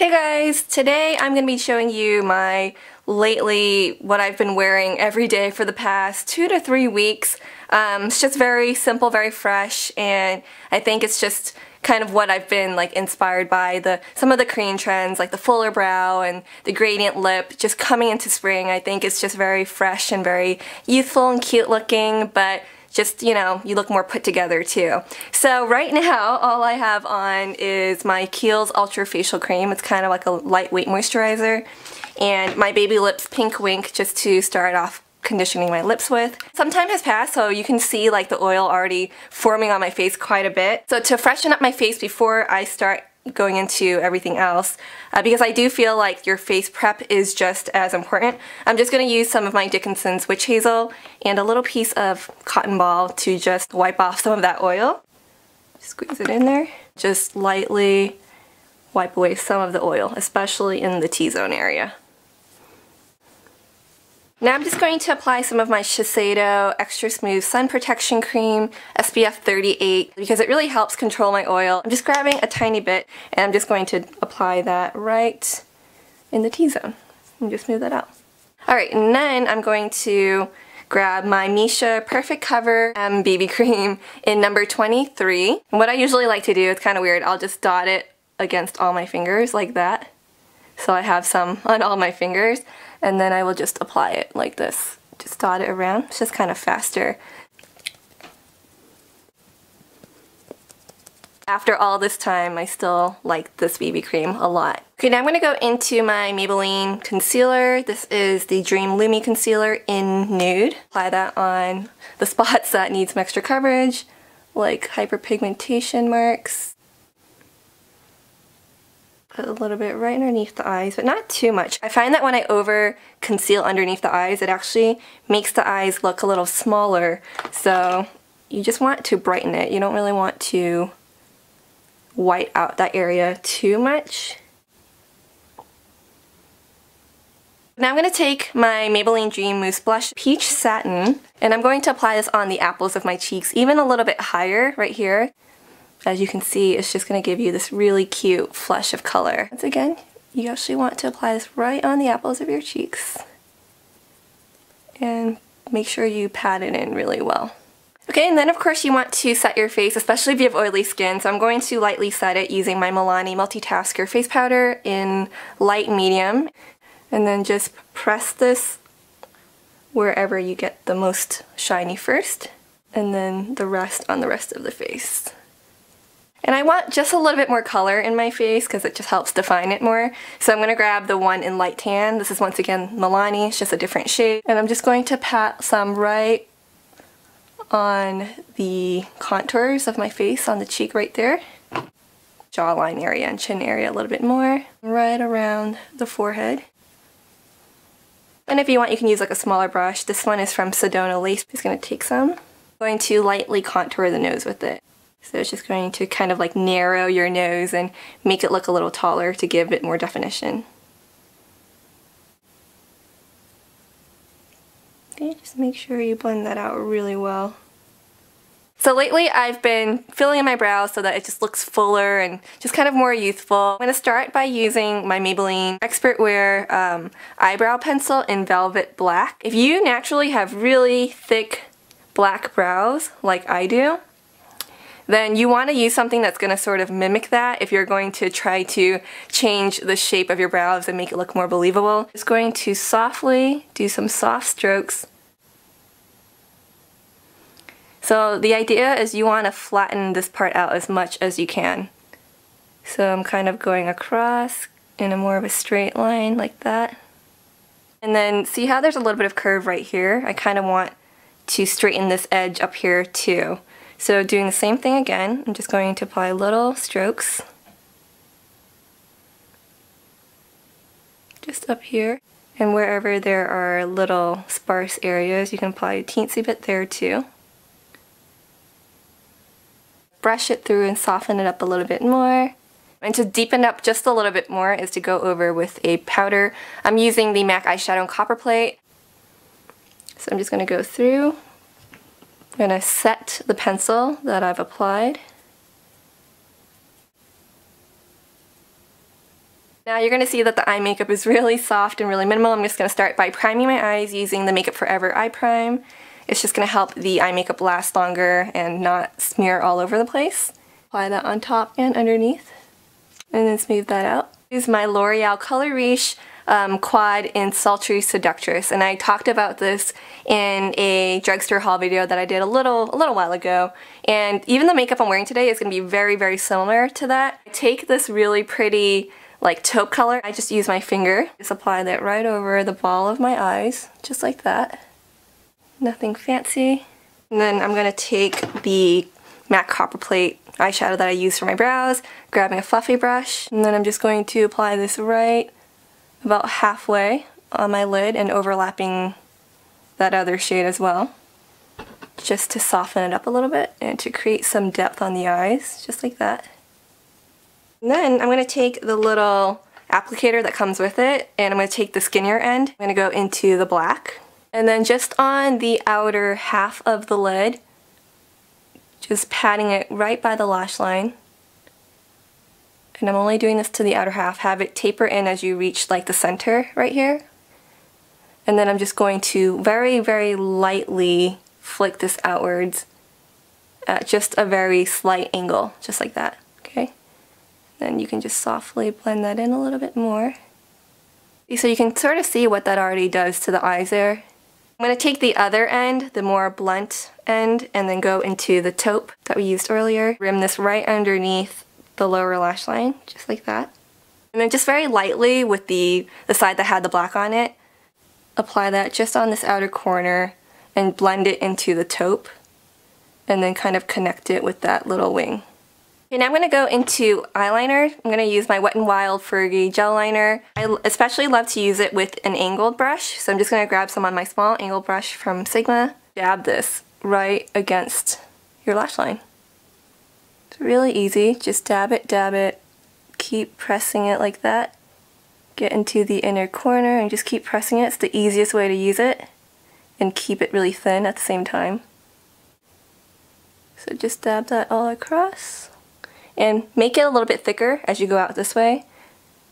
Hey guys, today I'm going to be showing you what I've been wearing every day for the past 2 to 3 weeks. It's just very simple, very fresh, and I think it's just kind of what I've been inspired by. Some of the Korean trends, like the fuller brow and the gradient lip, just coming into spring. I think it's just very fresh and very youthful and cute looking, but just, you look more put together too. So right now, all I have on is my Kiehl's Ultra Facial Cream. It's kind of like a lightweight moisturizer. And my Baby Lips Pink Wink, just to start off conditioning my lips with. Some time has passed, so you can see the oil already forming on my face quite a bit. So to freshen up my face before I start going into everything else, because I do feel like your face prep is just as important, I'm just going to use some of my Dickinson's Witch Hazel and a little piece of cotton ball to just wipe off some of that oil. Squeeze it in there. Just lightly wipe away some of the oil, especially in the T-zone area. Now I'm just going to apply some of my Shiseido Extra Smooth Sun Protection Cream, SPF 38, because it really helps control my oil. I'm just grabbing a tiny bit, and I'm just going to apply that right in the T-zone, and just smooth that out. Alright, and then I'm going to grab my Misha Perfect Cover BB Cream in number 23. And what I usually like to do, it's kind of weird, I'll just dot it against all my fingers like that. So I have some on all my fingers, and then I will just apply it like this. Just dot it around. It's just kind of faster. After all this time, I still like this BB cream a lot. Okay, now I'm going to go into my Maybelline concealer. This is the Dream Lumi Concealer in Nude. Apply that on the spots that need some extra coverage, like hyperpigmentation marks. Put a little bit right underneath the eyes, but not too much. I find that when I over conceal underneath the eyes, it actually makes the eyes look a little smaller. So you just want to brighten it. You don't really want to white out that area too much. Now I'm going to take my Maybelline Dream Mousse Blush Peach Satin, and I'm going to apply this on the apples of my cheeks, even a little bit higher right here. As you can see, it's just going to give you this really cute flush of color. Once again, you actually want to apply this right on the apples of your cheeks. And make sure you pat it in really well. Okay, and then of course you want to set your face, especially if you have oily skin. So I'm going to lightly set it using my Milani Multitasker Face Powder in light medium. And then just press this wherever you get the most shiny first. And then the rest on the rest of the face. And I want just a little bit more color in my face because it just helps define it more. So I'm going to grab the one in light tan. This is once again Milani, it's just a different shade. And I'm just going to pat some right on the contours of my face, on the cheek right there. Jawline area and chin area a little bit more. Right around the forehead. And if you want, you can use a smaller brush. This one is from Sedona Lace. I'm just going to take some. I'm going to lightly contour the nose with it. So it's just going to kind of narrow your nose and make it look a little taller to give it more definition. Okay, just make sure you blend that out really well. So lately I've been filling in my brows so that it just looks fuller and just kind of more youthful. I'm going to start by using my Maybelline Expert Wear eyebrow pencil in Velvet Black. If you naturally have really thick black brows like I do, then you want to use something that's going to sort of mimic that if you're going to try to change the shape of your brows and make it look more believable. Just going to softly do some soft strokes. So the idea is you want to flatten this part out as much as you can. So I'm kind of going across in a more of a straight line like that. And then see how there's a little bit of curve right here? I kind of want to straighten this edge up here too. So doing the same thing again, I'm just going to apply little strokes. Just up here. And wherever there are little sparse areas, you can apply a teensy bit there too. Brush it through and soften it up a little bit more. And to deepen up just a little bit more is to go over with a powder. I'm using the MAC Eyeshadow in Copper Plate. So I'm just going to go through. I'm going to set the pencil that I've applied. Now you're going to see that the eye makeup is really soft and really minimal. I'm just going to start by priming my eyes using the Makeup Forever Eye Prime. It's just going to help the eye makeup last longer and not smear all over the place. Apply that on top and underneath, and then smooth that out. Use my L'Oreal Color Riche Quad in Sultry Seductress, and I talked about this in a drugstore haul video that I did a little while ago, and even the makeup I'm wearing today is going to be very, very similar to that. I take this really pretty like taupe color. I just use my finger. Just apply that right over the ball of my eyes, just like that. Nothing fancy. And then I'm going to take the MAC Copper Plate eyeshadow that I use for my brows, grabbing a fluffy brush, and then I'm just going to apply this right about halfway on my lid and overlapping that other shade as well, just to soften it up a little bit and to create some depth on the eyes, just like that. And then I'm going to take the little applicator that comes with it, and I'm going to take the skinnier end. I'm going to go into the black. And then just on the outer half of the lid, just patting it right by the lash line. And I'm only doing this to the outer half. Have it taper in as you reach like the center right here. And then I'm just going to very, very lightly flick this outwards at just a very slight angle, just like that, okay? Then you can just softly blend that in a little bit more. So you can sort of see what that already does to the eyes there. I'm going to take the other end, the more blunt end, and then go into the taupe that we used earlier. Rim this right underneath the lower lash line, just like that. And then just very lightly with the side that had the black on it, apply that just on this outer corner and blend it into the taupe, and then kind of connect it with that little wing. Okay, now I'm going to go into eyeliner. I'm going to use my Wet n Wild Fergie gel liner. I especially love to use it with an angled brush, so I'm just going to grab some on my small angled brush from Sigma. Dab this right against your lash line. It's really easy. Just dab it, keep pressing it like that. Get into the inner corner and just keep pressing it. It's the easiest way to use it, and keep it really thin at the same time. So just dab that all across. And make it a little bit thicker as you go out this way.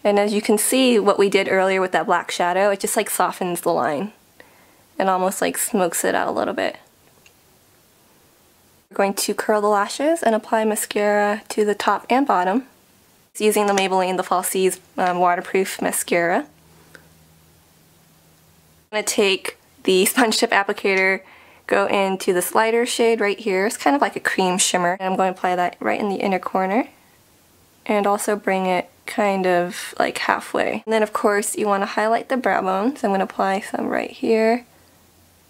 And as you can see what we did earlier with that black shadow, it just like softens the line and almost like smokes it out a little bit. We're going to curl the lashes and apply mascara to the top and bottom. It's using the Maybelline The Falsies waterproof mascara. I'm going to take the sponge tip applicator, go into this lighter shade right here. It's kind of like a cream shimmer. And I'm going to apply that right in the inner corner. And also bring it kind of like halfway. And then of course you want to highlight the brow bones. I'm going to apply some right here,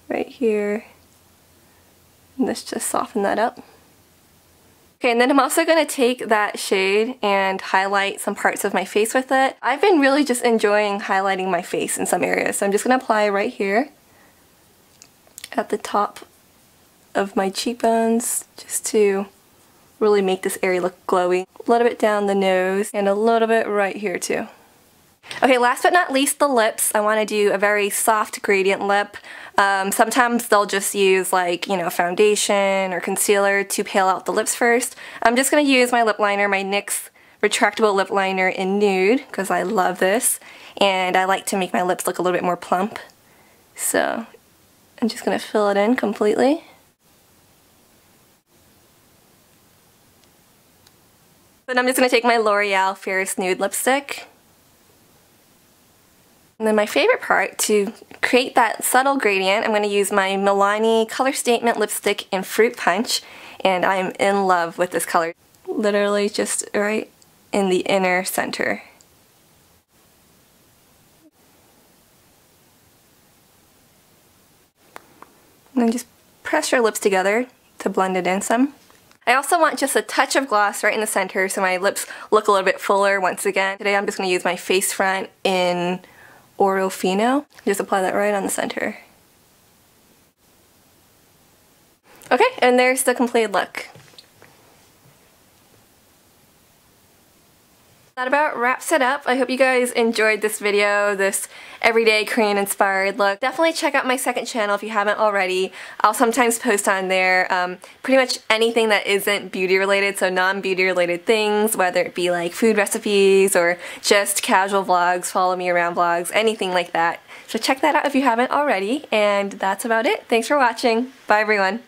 and let's just soften that up. Okay, and then I'm also going to take that shade and highlight some parts of my face with it. I've been really just enjoying highlighting my face in some areas. So I'm just going to apply right here at the top of my cheekbones, just to really make this area look glowy. A little bit down the nose, and a little bit right here too. Okay, last but not least, the lips. I want to do a very soft gradient lip. Sometimes they'll just use like, you know, foundation or concealer to pale out the lips first. I'm just going to use my lip liner, my NYX retractable lip liner in Nude, because I love this, and I like to make my lips look a little bit more plump. So I'm just going to fill it in completely. Then I'm just going to take my L'Oreal Fierce Nude lipstick. And then my favorite part, to create that subtle gradient, I'm going to use my Milani Color Statement lipstick in Fruit Punch. And I'm in love with this color. Literally just right in the inner center. And then just press your lips together to blend it in some. I also want just a touch of gloss right in the center so my lips look a little bit fuller once again. Today I'm just going to use my Face Front in Oro Fino. Just apply that right on the center. Okay, and there's the completed look. That about wraps it up. I hope you guys enjoyed this video, this everyday Korean inspired look. Definitely check out my second channel if you haven't already. I'll sometimes post on there pretty much anything that isn't beauty related, so non-beauty related things, whether it be like food recipes or just casual vlogs, follow me around vlogs, anything like that. So check that out if you haven't already, and that's about it. Thanks for watching. Bye everyone.